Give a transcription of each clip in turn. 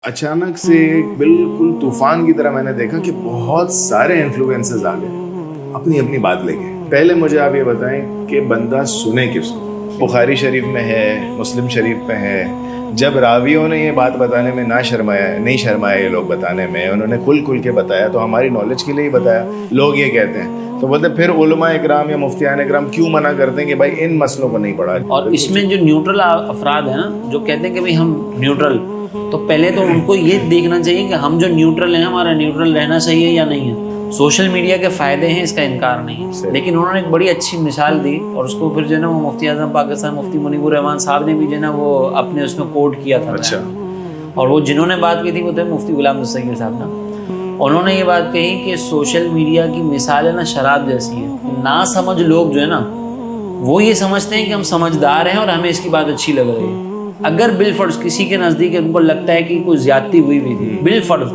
اچانک سے بالکل طوفان کی طرح میں نے دیکھا کہ بہت سارے انفلوئنسز آ گئے اپنی اپنی بات لے کے. پہلے مجھے آپ یہ بتائیں کہ بندہ سنے کس کو. بخاری شریف میں ہے, مسلم شریف میں ہے, جب راویوں نے یہ بات بتانے میں نہیں شرمایا یہ لوگ بتانے میں, انہوں نے کھل کے بتایا تو ہماری نالج کے لیے ہی بتایا. لوگ یہ کہتے ہیں تو بولتے پھر علماء اکرام یا مفتیان اکرام کیوں منع کرتے ہیں کہ بھائی ان مسئلوں کو نہیں پڑھا. اور اس میں جو نیوٹرل افراد ہیں نا, جو کہتے ہیں کہ بھئی ہم نیوٹرل, تو پہلے تو ان کو یہ دیکھنا چاہیے کہ ہم جو نیوٹرل ہیں ہمارا نیوٹرل رہنا صحیح ہے یا نہیں ہے. سوشل میڈیا کے فائدے ہیں, اس کا انکار نہیں ہے, لیکن انہوں نے ایک بڑی اچھی مثال دی اور اس کو پھر جو ہے نا وہ مفتی اعظم پاکستان مفتی منیب الرحمان صاحب نے بھی جو ہے نا وہ اپنے اس میں کوٹ کیا تھا. اچھا. اور وہ جنہوں نے بات کی تھی وہ تھے مفتی غلام دستگیر صاحب نا. انہوں نے یہ بات کہی کہ سوشل میڈیا کی مثال ہے نا شراب جیسی ہے. نا سمجھ لوگ جو ہے نا وہ یہ سمجھتے ہیں کہ ہم سمجھدار ہیں اور ہمیں اس کی بات اچھی لگ رہی ہے. اگر بالفرض کسی کے نزدیک ان کو لگتا ہے کہ کوئی زیادتی ہوئی بھی تھی, بالفرض,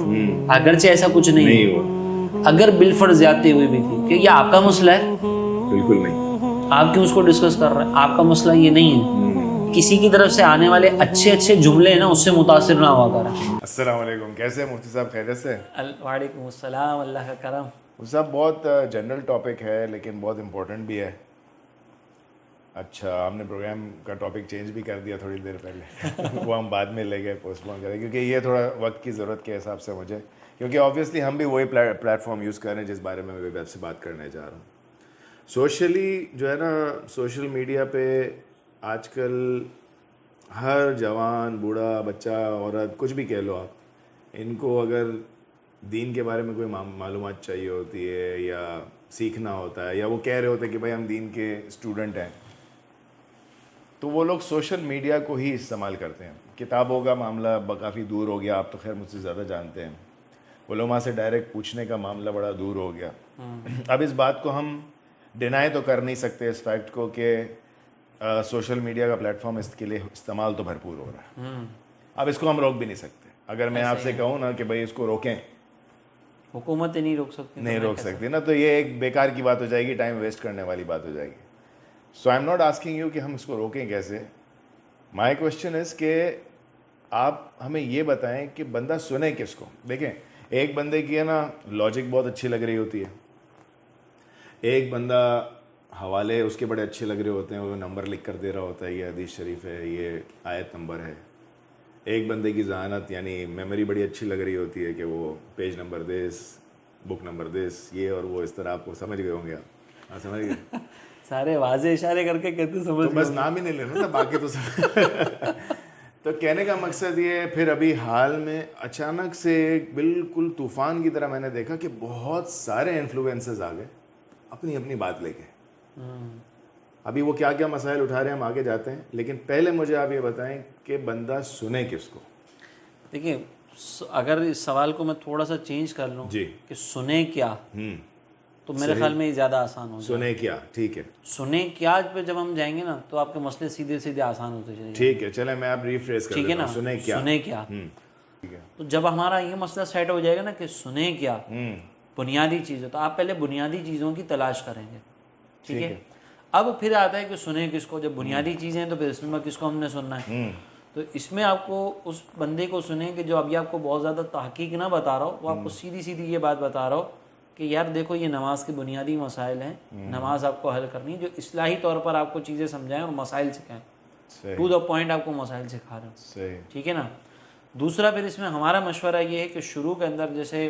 اگرچہ ایسا کچھ نہیں ہے, اگر بالفرض زیادتی ہوئی بھی تھی, کہ یہ آپ کا مسئلہ ہے؟ بالکل نہیں. آپ کیوں اس کو ڈسکس کر رہے ہیں؟ آپ کا مسئلہ یہ نہیں ہے. کسی کی طرف سے آنے والے اچھے جملے ہیں نا اس سے متاثر نہ ہوا کریں. السلام علیکم, کیسے ہیں مفتی صاحب؟ خیریت سے؟ وعلیکم السلام, اللہ کا کرم. مفتی صاحب بہت جنرل ٹاپک ہے لیکن بہت امپورٹنٹ بھی ہے. اچھا, آپ نے پروگرام کا ٹاپک چینج بھی کر دیا تھوڑی دیر پہلے. وہ ہم بعد میں لے گئے, پوسٹ پون کریں, کیونکہ یہ تھوڑا وقت کی ضرورت کے حساب سے مجھے, کیونکہ آبویسلی ہم بھی وہی پلیٹ فارم یوز کر رہے ہیں جس بارے میں میں آپ سے بات کرنے جا رہا ہوں. سوشلی جو ہے نا, سوشل میڈیا پہ آج کل ہر جوان, بوڑھا, بچہ, عورت, کچھ بھی کہہ لو آپ, ان کو اگر دین کے بارے میں کوئی معلومات چاہیے ہوتی ہے یا سیکھنا ہوتا ہے, یا وہ کہہ رہے ہوتے ہیں کہ بھائی ہم دین کے اسٹوڈنٹ ہیں, تو وہ لوگ سوشل میڈیا کو ہی استعمال کرتے ہیں. کتابوں کا معاملہ کافی دور ہو گیا, آپ تو خیر مجھ سے زیادہ جانتے ہیں. علماء سے ڈائریکٹ پوچھنے کا معاملہ بڑا دور ہو گیا. اب اس بات کو ہم ڈینائی تو کر نہیں سکتے, اس فیکٹ کو, کہ سوشل میڈیا کا پلیٹ فارم اس کے لیے استعمال تو بھرپور ہو رہا ہے. اب اس کو ہم روک بھی نہیں سکتے. اگر میں آپ سے کہوں نا کہ بھائی اس کو روکیں, حکومت نہیں روک سکتی نا, تو یہ ایک بیکار کی بات ہو جائے گی, ٹائم ویسٹ کرنے والی بات ہو جائے گی. So I am not asking you کہ ہم اس کو روکیں کیسے. مائی کوشچن از کہ آپ ہمیں یہ بتائیں کہ بندہ سنے کس کو. دیکھیں, ایک بندے کی ہے نا لاجک بہت اچھی لگ رہی ہوتی ہے, ایک بندہ حوالے اس کے بڑے اچھے لگ رہے ہوتے ہیں, وہ نمبر لکھ کر دے رہا ہوتا ہے, یہ حدیث شریف ہے, یہ آیت نمبر ہے. ایک بندے کی ذہانت یعنی میموری بڑی اچھی لگ رہی ہوتی ہے کہ وہ پیج نمبر دس, بک نمبر دس, یہ اور وہ اس طرح. آپ کو سمجھ گئے ہوں گے آپ, سمجھ گئے. سارے واضح اشارے کر کے کہتے سمجھ, بس نام ہی نہیں لینا تھا, باقی تو تو کہنے کا مقصد یہ ہے. پھر ابھی حال میں اچانک سے بالکل طوفان کی طرح میں نے دیکھا کہ بہت سارے انفلوئنسز آ گئے اپنی اپنی بات لے کے. ابھی وہ کیا کیا مسائل اٹھا رہے ہیں ہم آگے جاتے ہیں, لیکن پہلے مجھے آپ یہ بتائیں کہ بندہ سنے کس کو. دیکھیں, اگر اس سوال کو میں تھوڑا سا چینج کر لوں جی, کہ سنے کیا, تو میرے خیال میں یہ زیادہ آسان ہو جائے. سنے کیا, ٹھیک ہے. سنے کیا پہ جب ہم جائیں گے نا تو آپ کے مسئلے سیدھے آسان ہوتے چلے جائیں. ٹھیک ہے, چلیں میں آپ ریفریز کر دیتا ہوں. سنے کیا, سنے کیا, تو جب ہمارا یہ مسئلہ سیٹ ہو جائے گا نا کہ سنے کیا, بنیادی چیزیں, تو آپ پہلے بنیادی چیزوں کی تلاش کریں گے. ٹھیک ہے. اب پھر آتا ہے کہ سنے کس کو. جب بنیادی چیزیں ہیں تو پھر اس میں کس کو ہم نے سننا ہے. تو اس میں آپ کو اس بندے کو سنیں کہ جو ابھی آپ کو بہت زیادہ تحقیق نہ بتا رہا ہو, وہ آپ کو سیدھی یہ بات بتا رہا ہو کہ یار دیکھو یہ نماز کے بنیادی مسائل ہیں, نماز آپ کو حل کرنی ہے, جو اصلاحی طور پر آپ کو چیزیں سمجھائیں اور مسائل سکھائیں. ٹو دا پوائنٹ آپ کو مسائل سکھا رہے ہیں. ٹھیک ہے نا. دوسرا پھر اس میں ہمارا مشورہ یہ ہے کہ شروع کے اندر جیسے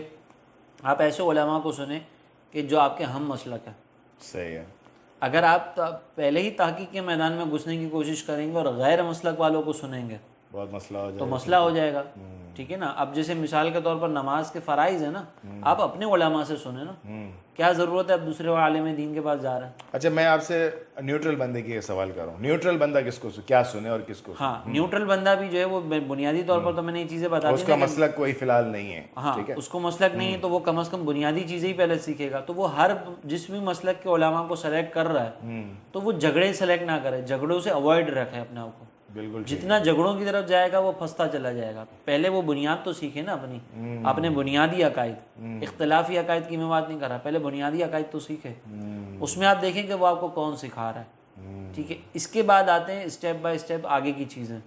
آپ ایسے علماء کو سنیں کہ جو آپ کے ہم مسلک ہیں. صحیح ہے. اگر آپ پہلے ہی تحقیق کے میدان میں گھسنے کی کوشش کریں گے اور غیر مسلک والوں کو سنیں گے بہت مسئلہ ہو جائے تو مسئلہ ہو جائے گا. ٹھیک ہے نا. اب جیسے مثال کے طور پر نماز کے فرائض ہیں نا, آپ اپنے علماء سے سنیں نا, کیا ضرورت ہے آپ دوسرے عالم دین کے پاس جا رہے ہیں. اچھا, میں آپ سے نیوٹرل بندے کی سوال کر رہا ہوں. نیوٹرل بندہ کس کو کیا سنے اور کس کو سنے؟ ہاں, نیوٹرل بندہ بھی جو ہے وہ بنیادی طور پر تو میں نے یہ چیزیں بتا دی, اس کا مسلک کوئی فی الحال نہیں ہے. ہاں, اس کو مسلک نہیں ہے تو وہ کم از کم بنیادی چیزیں ہی پہلے سیکھے گا. تو وہ ہر جس بھی مسلک کے علماء کو سلیکٹ کر رہا ہے تو وہ جھگڑے سلیکٹ نہ کرے, جھگڑوں سے اوائڈ رکھے اپنے آپ کو. بالکل, جتنا جھگڑوں کی طرف جائے گا وہ پھنستا چلا جائے گا. پہلے وہ بنیاد تو سیکھے نا اپنے بنیادی عقائد. اختلافی عقائد کی میں بات نہیں کر رہا, پہلے بنیادی عقائد تو سیکھے. اس میں آپ دیکھیں کہ وہ آپ کو کون سکھا رہا ہے. ٹھیک ہے. اس کے بعد آتے ہیں اسٹیپ بائی اسٹیپ آگے کی چیزیں.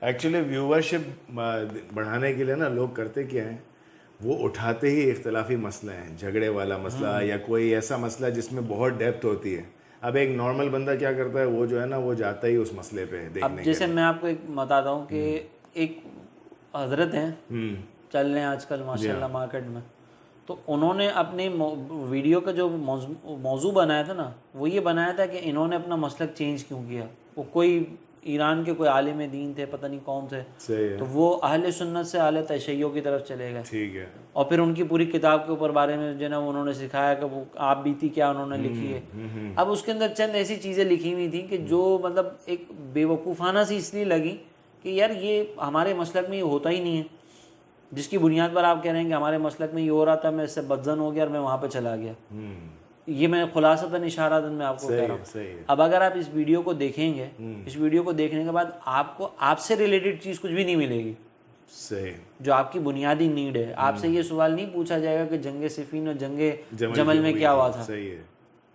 ایکچولی ویورشپ بڑھانے کے لیے نا لوگ کرتے کیا ہیں, وہ اٹھاتے ہی اختلافی مسئلہ ہیں, جھگڑے والا مسئلہ یا کوئی ایسا مسئلہ جس میں بہت ڈیپتھ ہوتی ہے. اب ایک نارمل بندہ کیا کرتا ہے, وہ جو ہے نا وہ جاتا ہی اس مسئلے پہ دیکھنے کے. جیسے میں آپ کو ایک بتاتا ہوں کہ ایک حضرت ہیں چل رہے ہیں آج کل ماشاء اللہ مارکیٹ میں, تو انہوں نے اپنی ویڈیو کا جو موضوع بنایا تھا نا, وہ یہ بنایا تھا کہ انہوں نے اپنا مسلک چینج کیوں کیا. وہ کوئی ایران کے کوئی عالم دین تھے, پتہ نہیں کون تھے, تو وہ اہل سنت سے اہل تشیع کی طرف چلے گئے. ٹھیک ہے. اور پھر ان کی پوری کتاب کے اوپر بارے میں جو ہے نا انہوں نے سکھایا کہ وہ آپ بیتی کیا انہوں نے لکھی ہے. اب اس کے اندر چند ایسی چیزیں لکھی ہوئی تھیں کہ جو مطلب ایک بے وقوفانہ سی اس لیے لگی کہ یار یہ ہمارے مسلک میں یہ ہوتا ہی نہیں ہے, جس کی بنیاد پر آپ کہہ رہے ہیں کہ ہمارے مسلک میں یہ ہو رہا تھا, میں اس سے بدزن ہو گیا اور میں وہاں پہ چلا گیا. یہ میں خلاصتاً اشاراتاً میں آپ کو کہہ رہا ہوں. اب اگر آپ اس ویڈیو کو دیکھیں گے, اس ویڈیو کو دیکھنے کے بعد آپ کو آپ سے ریلیٹڈ چیز کچھ بھی نہیں ملے گی جو آپ کی بنیادی نیڈ ہے. آپ سے یہ سوال نہیں پوچھا جائے گا کہ جنگ صفین اور جنگ جمل میں کیا ہوا تھا,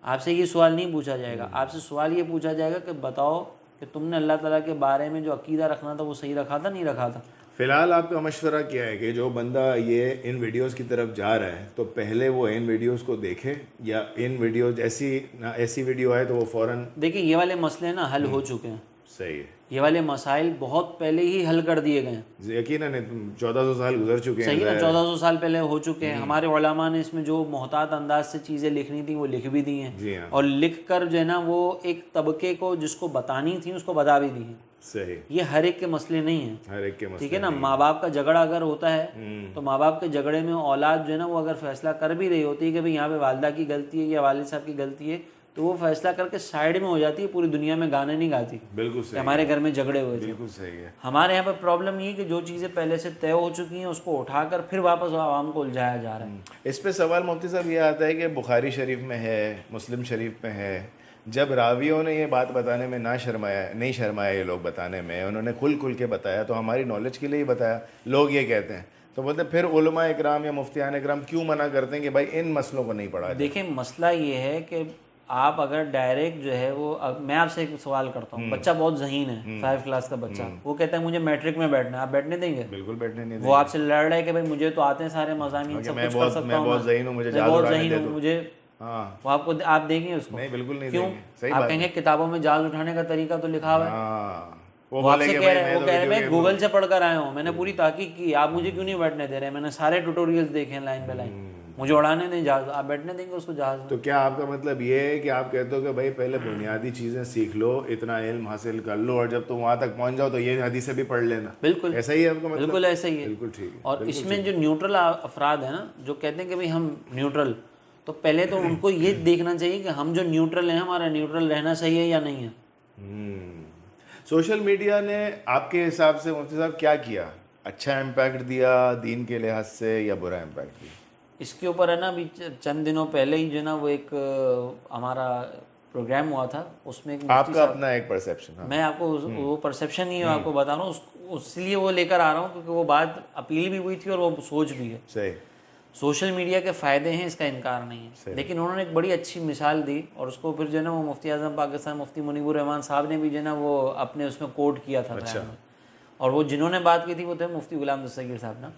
آپ سے یہ سوال نہیں پوچھا جائے گا. آپ سے سوال یہ پوچھا جائے گا کہ بتاؤ کہ تم نے اللہ تعالیٰ کے بارے میں جو عقیدہ رکھنا تھا وہ صحیح رکھا تھا, نہیں رکھا تھا. فی الحال آپ کا مشورہ کیا ہے کہ جو بندہ یہ ان ویڈیوز کی طرف جا رہا ہے تو پہلے وہ ان ویڈیوز کو دیکھے, یا ان ویڈیوز ایسی ویڈیو آئے تو وہ فوراً دیکھیں یہ والے مسئلے نا حل ہو چکے ہیں. صحیح ہے. یہ والے مسائل بہت پہلے ہی حل کر دیے گئے ہیں. یقیناً 1400 سال گزر چکے ہیں. صحیح نا, 1400 سال پہلے ہو چکے ہیں. ہمارے علماء نے اس میں جو محتاط انداز سے چیزیں لکھنی تھیں وہ لکھ بھی دی ہیں. جی ہاں. اور لکھ کر جو ہے نا وہ ایک طبقے کو جس کو بتانی تھیں اس کو بتا بھی دی ہیں. صحیح. یہ ہر ایک کے مسئلے نہیں ہیں, ہر ایک کے مسئلے ٹھیک ہے نا. ماں باپ کا جھگڑا اگر ہوتا ہے تو ماں باپ کے جھگڑے میں اولاد جو ہے نا وہ اگر فیصلہ کر بھی رہی ہوتی ہے کہ بھئی یہاں پہ والدہ کی غلطی ہے یا والد صاحب کی غلطی ہے, تو وہ فیصلہ کر کے سائڈ میں ہو جاتی ہے, پوری دنیا میں گانے نہیں گاتی. بالکل صحیح. ہمارے گھر میں جھگڑے ہوئے تھے. بالکل صحیح ہے. ہمارے یہاں پہ پرابلم یہ ہے کہ جو چیزیں پہلے سے طے ہو چکی ہیں اس کو اٹھا کر پھر واپس عوام کو الجھایا جا رہا ہے. اس پہ سوال مفتی صاحب یہ آتا ہے کہ بخاری شریف میں ہے, مسلم شریف میں ہے, جب راویوں نے یہ بات بتانے میں نہیں شرمایا یہ لوگ بتانے میں, انہوں نے کھل کے بتایا تو ہماری نالج کے لیے ہی بتایا. لوگ یہ کہتے ہیں تو بولتے ہیں پھر علماء اکرام یا مفتیان اکرام کیوں منع کرتے ہیں کہ بھائی ان مسئلوں کو نہیں پڑھا. دیکھیں مسئلہ یہ ہے کہ آپ اگر ڈائریکٹ جو ہے وہ, میں آپ سے ایک سوال کرتا ہوں, بچہ بہت ذہین ہے 5 کلاس کا بچہ, وہ کہتا ہے مجھے میٹرک میں بیٹھنا ہے, آپ بیٹھنے دیں گے؟ بالکل بیٹھنے نہیں دیں گے. وہ آپ سے لڑ رہا ہے کہ بھائی مجھے تو آتے ہیں سارے مضامین, سب کچھ کر سکتا ہوں, بہت ذہین ہوں, مجھے بہت ذہین ہوں, مجھے ہاں, وہ آپ دیں گے اس کو؟ نہیں بالکل نہیں کیوں؟ دیں گے. صحیح آپ بات کہیں گے کتابوں میں جال اٹھانے کا طریقہ تو لکھا ہوا ہے. ہاں, وہ آپ سے کہہ رہے ہیں, وہ کہہ رہے ہیں میں گوگل سے پڑھ کر آیا ہوں, میں نے پوری تحقیق کی, آپ مجھے کیوں نہیں بیٹھنے دے رہے, میں نے سارے ٹیوٹوریلز دیکھے ہیں لائن بائی لائن, مجھے اڑانے نہیں جہاز, آپ بیٹھنے دیں گے اس کو جہاز میں؟ تو کیا آپ کا مطلب یہ ہے کہ آپ کہتے ہو کہ بھائی پہلے بنیادی چیزیں سیکھ لو, اتنا علم حاصل کر لو, اور جب تم وہاں تک پہنچ جاؤ تو یہ حدیثیں بھی پڑھ لینا؟ بالکل ایسا ہی ہے آپ کا مطلب؟ بالکل ایسا ہی ہے. بالکل ٹھیک ہے. اور اس میں جو نیوٹرل افراد ہیں نا, جو کہتے ہیں کہ بھئی ہم نیوٹرل, تو پہلے تو ان کو یہ دیکھنا چاہیے کہ ہم جو نیوٹرل ہیں ہمارا نیوٹرل رہنا صحیح ہے یا نہیں ہے. سوشل میڈیا نے آپ کے حساب سے مفتی صاحب کیا کیا؟ اچھا امپیکٹ دیا دین کے لحاظ سے یا برا امپیکٹ دیا؟ اس کے اوپر ہے نا ابھی چند دنوں پہلے ہی جو ہے نا وہ ایک ہمارا پروگرام ہوا تھا, اس میں آپ کا اپنا ایک پرسیپشن. میں آپ کو وہ پرسیپشن ہی آپ کو بتا رہا ہوں, اس لیے وہ لے کر آ رہا ہوں کیونکہ وہ بات اپیل بھی ہوئی تھی اور وہ سوچ بھی ہے. صحیح. سوشل میڈیا کے فائدے ہیں, اس کا انکار نہیں ہے, لیکن انہوں نے ایک بڑی اچھی مثال دی, اور اس کو پھر جو ہے نا وہ مفتی اعظم پاکستان مفتی منیب الرحمان صاحب نے بھی جو ہے نا وہ اپنے اس میں کوٹ کیا تھا. اور وہ جنہوں نے بات کی تھی وہ تھے مفتی غلام دستگیر صاحب نا.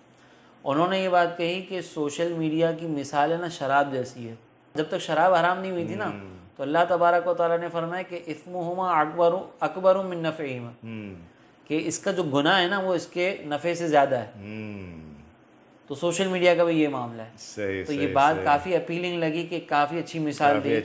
انہوں نے یہ بات کہی کہ سوشل میڈیا کی مثال ہے نا شراب جیسی ہے. جب تک شراب حرام نہیں ہوئی تھی نا تو اللہ تبارک و تعالیٰ نے فرمایا کہ اثمہما اکبر من نفعہما, کہ اس کا جو گناہ ہے نا وہ اس کے نفع سے زیادہ ہے. تو سوشل میڈیا کا بھی یہ معاملہ ہے. تو یہ بات کافی اپیلنگ لگی کہ کافی اچھی مثال دی.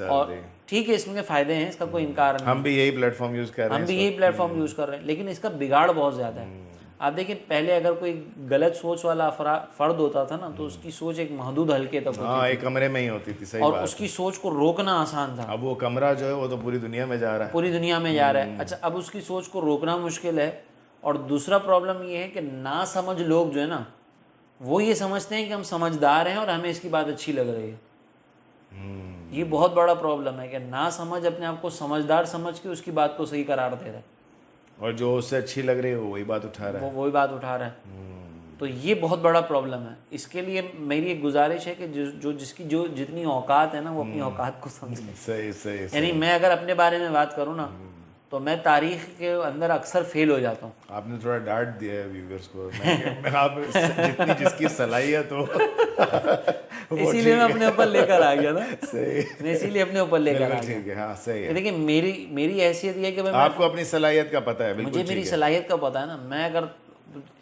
اور ٹھیک ہے اس میں فائدے ہیں, اس کا کوئی انکار نہیں, ہم بھی یہی پلیٹ فارم یوز کر رہے ہیں, ہم بھی یہی پلیٹ فارم یوز کر رہے ہیں, لیکن اس کا بگاڑ بہت زیادہ ہے. آپ دیکھیں پہلے اگر کوئی غلط سوچ والا فرد ہوتا تھا نا تو اس کی سوچ ایک محدود حلقے تک ہوتی تھی, ایک کمرے میں ہی ہوتی تھی. صحیح اور بات. اس کی سوچ کو روکنا آسان تھا. اب وہ کمرہ جو ہے وہ تو پوری دنیا میں جا رہا ہے, پوری دنیا میں جا رہا ہے. اچھا اب اس کی سوچ کو روکنا مشکل ہے. اور دوسرا پرابلم یہ ہے کہ نا سمجھ لوگ جو ہے نا وہ یہ سمجھتے ہیں کہ ہم سمجھدار ہیں اور ہمیں اس کی بات اچھی لگ رہی ہے. یہ بہت بڑا پرابلم ہے کہ نا سمجھ اپنے آپ کو سمجھدار سمجھ کے اس کی بات کو صحیح قرار دے رہا ہے, اور جو اس سے اچھی لگ رہی ہے وہی بات اٹھا رہا ہے, وہی بات اٹھا رہا ہے. تو یہ بہت بڑا پرابلم ہے. اس کے لیے میری ایک گزارش ہے کہ جس کی جو جتنی اوقات ہے نا وہ اپنی اوقات کو سمجھے. صحیح. یعنی میں اگر اپنے بارے میں بات کروں نا تو میں تاریخ کے اندر اکثر فیل ہو جاتا ہوں. آپ نے تھوڑا ڈانٹ دیا ہے ویورز کو. میں آپ جتنی جس کی صلاحیت ہو اسی لیے میں اپنے اوپر لے کر آ گیا نا. صحیح, میں اسی لیے اپنے اوپر لے کر آ گیا. ٹھیک ہے, ہاں صحیح ہے. دیکھیں میری حیثیت یہ ہے کہ آپ کو اپنی صلاحیت کا پتہ ہے, بالکل مجھے میری صلاحیت کا پتہ ہے نا. میں اگر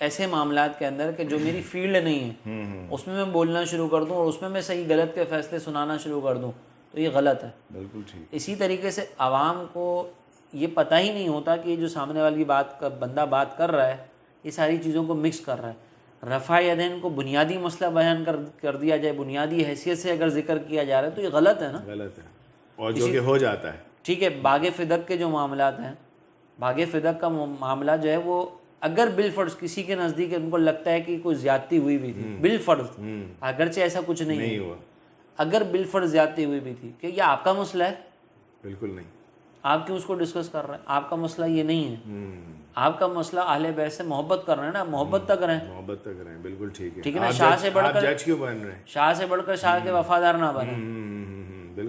ایسے معاملات کے اندر کہ جو میری فیلڈ نہیں ہے اس میں بولنا شروع کر دوں اور اس میں صحیح غلط کے فیصلے سنانا شروع کر دوں تو یہ غلط ہے. بالکل ٹھیک. اسی طریقے سے عوام کو یہ پتہ ہی نہیں ہوتا کہ جو سامنے والی بندہ بات کر رہا ہے یہ ساری چیزوں کو مکس کر رہا ہے. رفع یدین کو بنیادی مسئلہ بیان کر دیا جائے, بنیادی حیثیت سے اگر ذکر کیا جا رہا ہے تو یہ غلط ہے نا. غلط ہے, اور جو کہ ہو جاتا ہے. ٹھیک ہے, باغ فدق کے جو معاملات ہیں, باغ فدق کا معاملہ جو ہے وہ اگر بالفرض کسی کے نزدیک ان کو لگتا ہے کہ کوئی زیادتی ہوئی بھی تھی, بالفرض, اگرچہ ایسا کچھ نہیں ہوا, اگر بالفرض زیادتی ہوئی بھی تھی, کہ یہ آپ کا مسئلہ ہے؟ بالکل نہیں. آپ کیوں اس کو ڈسکس کر رہے ہیں؟ آپ کا مسئلہ یہ نہیں ہے. آپ کا مسئلہ اہل بیت سے محبت کر رہے ہیں نا, محبت تک رہیں. محبت تک رہیں, بالکل ٹھیک ہے. ٹھیک ہے نا, شاہ سے بڑھ کر جج کیوں بن رہے ہیں؟ شاہ سے بڑھ کر شاہ کے وفادار نہ بنے.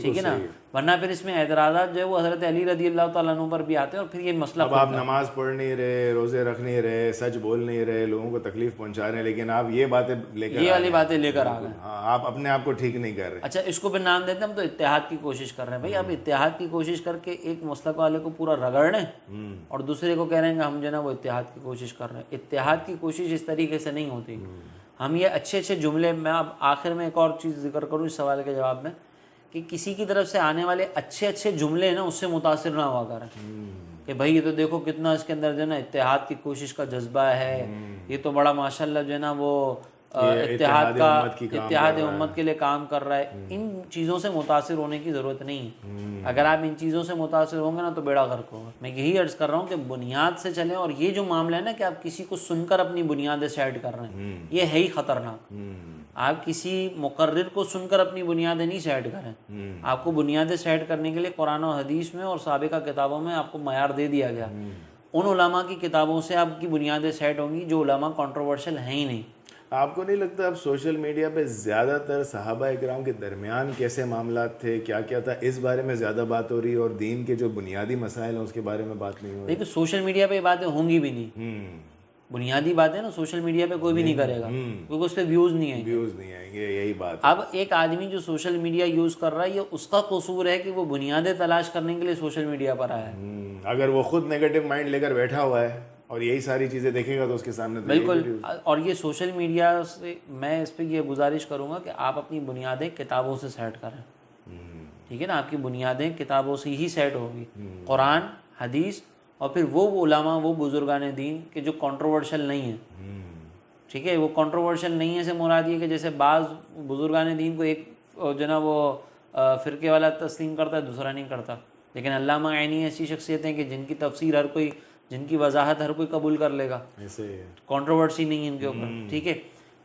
ٹھیک ہے نا, ورنہ پھر اس میں اعتراضات جو ہے وہ حضرت علی رضی اللہ تعالیٰ عنہ پر بھی آتے ہیں اور پھر یہ مسئلہ. اب آپ نماز پڑھ نہیں رہے, روزے رکھ نہیں رہے, سچ بول نہیں رہے, لوگوں کو تکلیف پہنچا رہے ہیں, لیکن آپ یہ باتیں لے کر یہ والی باتیں لے کر آ گئے. ہاں, آپ اپنے آپ کو ٹھیک نہیں کر رہے. اچھا, اس کو پھر نام دیتے ہیں ہم تو اتحاد کی کوشش کر رہے ہیں. بھائی آپ اتحاد کی کوشش کر کے ایک مسلک والے کو پورا رگڑ رہے ہیں اور دوسرے کو کہہ رہے ہیں کہ ہم جو ہے نا وہ اتحاد کی کوشش کر رہے ہیں. اتحاد کی کوشش اس طریقے سے نہیں ہوتی. ہم یہ اچھے اچھے جملے, میں اب آخر میں ایک اور چیز ذکر کروں اس سوال کے جواب میں, کہ کسی کی طرف سے آنے والے اچھے اچھے جملے ہیں نا اس سے متاثر نہ ہوا کریں کہ بھائی یہ تو دیکھو کتنا اس کے اندر جو ہے نا اتحاد کی کوشش کا جذبہ ہے, یہ تو بڑا ماشاءاللہ جو ہے نا وہ اتحاد امت کے لیے کام کر رہا ہے. ان چیزوں سے متاثر ہونے کی ضرورت نہیں ہے. اگر آپ ان چیزوں سے متاثر ہوں گے نا تو بیڑا غرق ہوگا. میں یہی عرض کر رہا ہوں کہ بنیاد سے چلیں, اور یہ جو معاملہ ہے نا کہ آپ کسی کو سن کر اپنی بنیادیں سیٹ کر رہے ہیں, یہ ہے ہی خطرناک. آپ کسی مقرر کو سن کر اپنی بنیادیں نہیں سیٹ کریں. آپ کو بنیادیں سیٹ کرنے کے لیے قرآن و حدیث میں اور سابقہ کتابوں میں آپ کو معیار دے دیا گیا. ان علماء کی کتابوں سے آپ کی بنیادیں سیٹ ہوں گی جو علماء کنٹروورشل ہیں ہی نہیں. آپ کو نہیں لگتا اب سوشل میڈیا پہ زیادہ تر صحابہ اکرام کے درمیان کیسے معاملات تھے, کیا کیا تھا, اس بارے میں زیادہ بات ہو رہی ہے, اور دین کے جو بنیادی مسائل ہیں اس کے بارے میں بات نہیں ہو رہی؟ دیکھیں سوشل میڈیا پہ یہ باتیں ہوں گی بھی نہیں. بنیادی باتیں نا سوشل میڈیا پہ کوئی بھی نہیں کرے گا کیونکہ اس پہ ویوز نہیں آئیں گے, یہی بات. اب ایک آدمی جو سوشل میڈیا یوز کر رہا ہے یہ اس کا قصور ہے کہ وہ بنیادیں تلاش کرنے کے لیے سوشل میڈیا پر آیا ہے. اگر وہ خود نیگیٹو مائنڈ لے کر بیٹھا ہوا ہے اور یہی ساری چیزیں دیکھے گا تو اس کے سامنے بالکل. اور یہ سوشل میڈیا سے میں اس پہ یہ گزارش کروں گا کہ آپ اپنی بنیادیں کتابوں سے سیٹ کریں. ٹھیک ہے نا, آپ کی بنیادیں کتابوں سے ہی سیٹ ہوگی, قرآن, حدیث, اور پھر وہ علماء, وہ بزرگان دین کہ جو کنٹروورشل نہیں ہیں. ٹھیک ہے, وہ کنٹروورشل نہیں ہے سے مراد یہ کہ جیسے بعض بزرگان دین کو ایک جو نا وہ فرقے والا تسلیم کرتا ہے, دوسرا نہیں کرتا. لیکن علامہ عینی ایسی شخصیتیں ہیں کہ جن کی تفسیر ہر کوئی, جن کی وضاحت ہر کوئی قبول کر لے گا, کنٹروورسی نہیں ہے ان کے اوپر. ٹھیک ہے,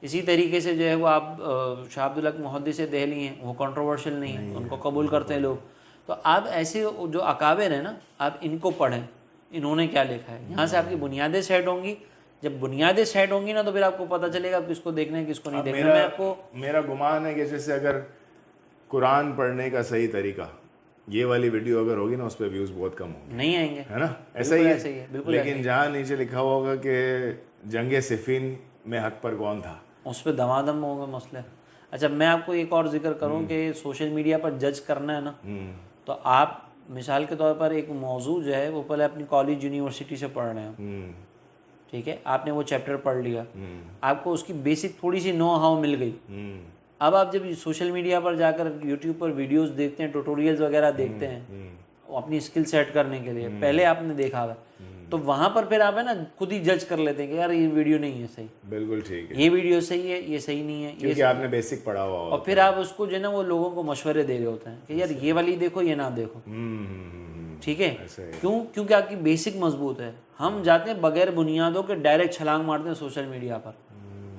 اسی طریقے سے جو ہے وہ آپ شاہ عبدالحق محدث دہلی ہیں, وہ کنٹروورشل نہیں ہیں, ان کو قبول کرتے ہیں لوگ. تو آپ ایسے جو اکابر ہیں نا آپ ان کو پڑھیں, انہوں نے کیا لکھا ہے. یہاں سے آپ کی بنیادیں سیٹ ہوں گی. جب بنیادیں سیٹ ہوں گی نا تو پھر آپ کو پتہ چلے گا آپ کس کو دیکھنا ہے کس کو نہیں دیکھنا. میں آپ کو میرا گمان ہے کہ جیسے اگر قرآن پڑھنے کا صحیح طریقہ, یہ والی ویڈیو اگر ہوگی نا اس پہ ویوز بہت کم ہوں گے, نہیں آئیں گے, ہے نا, ایسا ہی ہے. لیکن جہاں نیچے لکھا ہوگا کہ جنگ صفین میں حق پر کون تھا, اس پہ دمادم ہوں گے مسئلے. اچھا میں آپ کو ایک اور ذکر کروں کہ سوشل میڈیا پر جج کرنا ہے نا, تو آپ مثال کے طور پر ایک موضوع جو ہے وہ پہلے اپنی کالج یونیورسٹی سے پڑھ رہے ہیں. ٹھیک ہے, آپ نے وہ چیپٹر پڑھ لیا, آپ کو اس کی بیسک تھوڑی سی نو ہاؤ مل گئی. اب آپ جب سوشل میڈیا پر جا کر یوٹیوب پر ویڈیوز دیکھتے ہیں, ٹیوٹوریلز وغیرہ دیکھتے ہیں اپنی اسکل سیٹ کرنے کے لیے, پہلے آپ نے دیکھا ہوا, تو وہاں پر پھر آپ ہے نا خود ہی جج کر لیتے ہیں کہ یار یہ ویڈیو نہیں ہے صحیح, بالکل ٹھیک ہے, یہ ویڈیو صحیح ہے, یہ صحیح نہیں ہے, کیونکہ آپ نے بیسک پڑھا ہوا ہوگا. اور پھر آپ اس کو جو ہے نا وہ لوگوں کو مشورے دے رہے ہوتے ہیں کہ یار یہ والی دیکھو, یہ نہ دیکھو. ٹھیک ہے, کیونکہ آپ کی بیسک مضبوط ہے. ہم جاتے ہیں بغیر بنیادوں کے ڈائریکٹ چھلانگ مارتے ہیں سوشل میڈیا پر,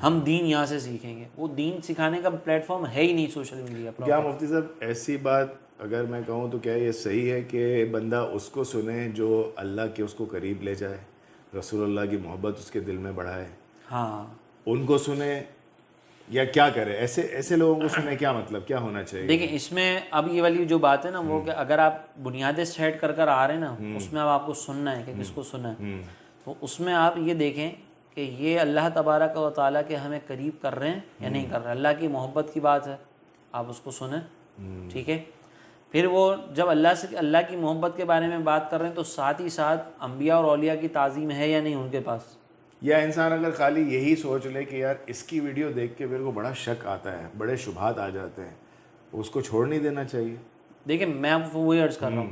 ہم دین یہاں سے سیکھیں گے. وہ دین سکھانے کا پلیٹ فارم ہے ہی نہیں سوشل میڈیا پر. کیا مفتی صاحب ایسی بات اگر میں کہوں تو کیا یہ صحیح ہے کہ بندہ اس کو سنے جو اللہ کے اس کو قریب لے جائے, رسول اللہ کی محبت اس کے دل میں بڑھائے, ہاں, ان کو سنے یا کیا کرے؟ ایسے لوگوں کو سنے کیا مطلب کیا ہونا چاہیے؟ دیکھیں اس میں اب یہ والی جو بات ہے نا وہ کہ اگر آپ بنیادیں سیٹ کر آ رہے ہیں نا اس میں اب آپ کو سننا ہے کہ کس کو سننا ہے، تو اس میں آپ یہ دیکھیں کہ یہ اللہ تبارک و تعالیٰ کے ہمیں قریب کر رہے ہیں یا نہیں کر رہے ہیں. اللہ کی محبت کی بات ہے، آپ اس کو سنیں. ٹھیک ہے، پھر وہ جب اللہ کی محبت کے بارے میں بات کر رہے ہیں تو ساتھ ہی ساتھ انبیاء اور اولیاء کی تعظیم ہے یا نہیں ان کے پاس. یا انسان اگر خالی یہی سوچ لے کہ یار اس کی ویڈیو دیکھ کے میرے کو بڑا شک آتا ہے، بڑے شبہات آ جاتے ہیں، اس کو چھوڑ نہیں دینا چاہیے. دیکھیں میں آپ کو وہی عرض کر رہا ہوں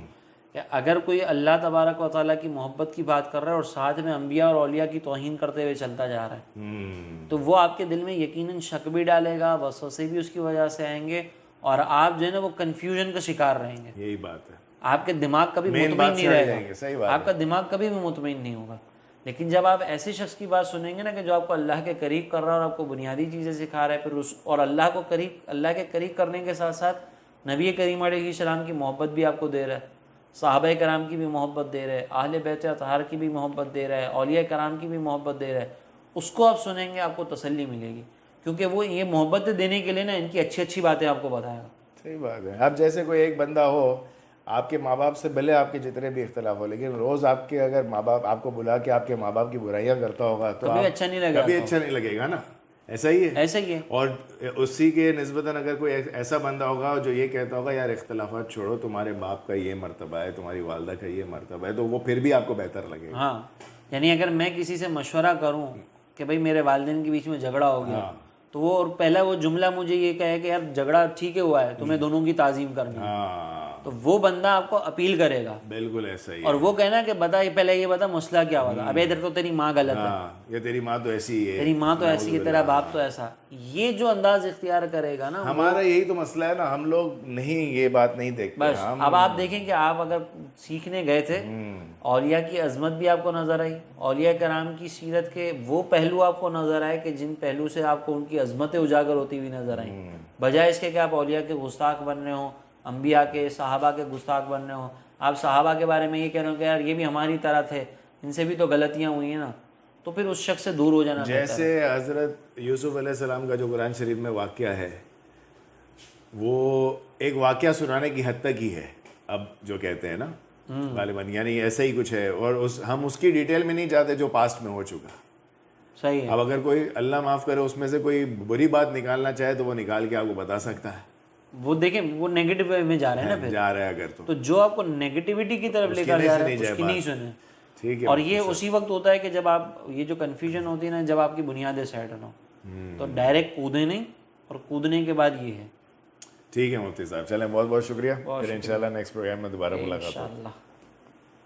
کہ اگر کوئی اللہ تبارک و تعالیٰ کی محبت کی بات کر رہا ہے اور ساتھ میں انبیاء اور اولیاء کی توہین کرتے ہوئے چلتا جا رہا ہے تو وہ آپ کے دل میں یقیناً شک بھی ڈالے گا، وسوسے بھی اس کی وجہ سے آئیں گے اور آپ جو ہے نا وہ کنفیوژن کا شکار رہیں گے. یہی بات ہے، آپ کے دماغ کبھی مطمئن نہیں رہے صحیح گا، بات آپ کا دماغ کبھی بھی مطمئن نہیں ہوگا. لیکن جب آپ ایسے شخص کی بات سنیں گے نا کہ جو آپ کو اللہ کے قریب کر رہا ہے اور آپ کو بنیادی چیزیں سکھا رہا ہے، پھر اور اللہ کے قریب کرنے کے ساتھ ساتھ نبی کریم علیہ السلام کی محبت بھی آپ کو دے رہا ہے، صحابہ کرام کی بھی محبت دے رہا ہے، اہل بیت اطہار کی بھی محبت دے رہا ہے، اولیاء کرام کی بھی محبت دے رہا ہے، اس کو آپ سنیں گے آپ کو تسلی ملے گی، کیونکہ وہ یہ محبت دینے کے لیے نا ان کی اچھی باتیں آپ کو بتائے گا. صحیح بات ہے. اب جیسے کوئی ایک بندہ ہو آپ کے ماں باپ سے بھلے آپ کے جتنے بھی اختلاف ہو، لیکن روز آپ کے اگر ماں باپ آپ کو بلا کے آپ کے ماں باپ کی برائیاں کرتا ہوگا تو کبھی اچھا نہیں لگا، کبھی اچھا نہیں لگے گا نا. ایسا ہی ہے، ایسا ہی ہے. اور اسی کے نسبتاً اگر کوئی ایسا بندہ ہوگا جو یہ کہتا ہوگا یار اختلافات چھوڑو، تمہارے باپ کا یہ مرتبہ ہے، تمہاری والدہ کا یہ مرتبہ ہے، تو وہ پھر بھی آپ کو بہتر لگے گا. ہاں، یعنی اگر میں کسی سے مشورہ کروں کہ بھائی میرے والدین کے بیچ میں جھگڑا ہو گیا تو وہ اور پہلا وہ جملہ مجھے یہ کہے کہ یار جھگڑا ٹھیک ہے ہوا ہے، تمہیں دونوں کی تعظیم کرنی ہے، تو وہ بندہ آپ کو اپیل کرے گا. بالکل ایسا ہی. اور وہ کہنا کہ بتا پہلے یہ بتا مسئلہ کیا ہوا تھا، ابے ادھر تو تیری ماں غلط ہے، یا تیری ماں تو ایسی ہے، تیری ماں تو ایسی ہے، تیرا باپ تو ایسا. یہ جو انداز اختیار کرے گا نا، ہمارا یہی تو مسئلہ ہے نا، ہم لوگ نہیں یہ بات نہیں دیکھتے. بس اب آپ دیکھیں کہ آپ اگر سیکھنے گئے تھے، اولیاء کی عظمت بھی آپ کو نظر آئی، اولیاء کرام کی سیرت کے وہ پہلو آپ کو نظر آئے کہ جن پہلو سے آپ کو ان کی عظمتیں اجاگر ہوتی ہوئی نظر آئیں، بجائے اس کے کہ آپ اولیاء کے گستاخ بن رہے ہوں، انبیاء کے صحابہ کے گستاخ بن رہے ہوں. آپ صحابہ کے بارے میں یہ کہہ رہے ہو کہ یار یہ بھی ہماری طرح تھے، ان سے بھی تو غلطیاں ہوئی ہیں نا، تو پھر اس شخص سے دور ہو جانا. جیسے حضرت یوسف علیہ السلام کا جو قرآن شریف میں واقعہ ہے وہ ایک واقعہ سنانے کی حد تک ہی ہے اب جو کہتے ہیں نا غالباً، یعنی ایسا ہی کچھ ہے، اور ہم اس کی ڈیٹیل میں نہیں جاتے جو پاسٹ میں ہو چکا. صحیح ہے. اب اگر کوئی اللہ معاف کرے اس میں سے کوئی بری بات نکالنا چاہے تو وہ نکال کے آپ کو بتا سکتا ہے. وہ دیکھیں وہ نیگیٹو وے میں جا رہے ہیں نا، پھر جا رہا ہے اگر تو جو آپ کو نیگیٹیوٹی کی طرف لے کر جا رہا ہے اس کی نہیں سنیں. ٹھیک ہے. اور یہ اسی وقت ہوتا ہے کہ جب آپ یہ جو کنفیوژن ہوتی ہے نا، جب آپ کی بنیادیں سیٹ ہو تو ڈائریکٹ کودیں نہیں، اور کودنے کے بعد یہ ہے. ٹھیک ہے مفتی صاحب، چلیں بہت بہت شکریہ. پھر انشاءاللہ نیکسٹ پروگرام میں دوبارہ ملاقات ہوگی.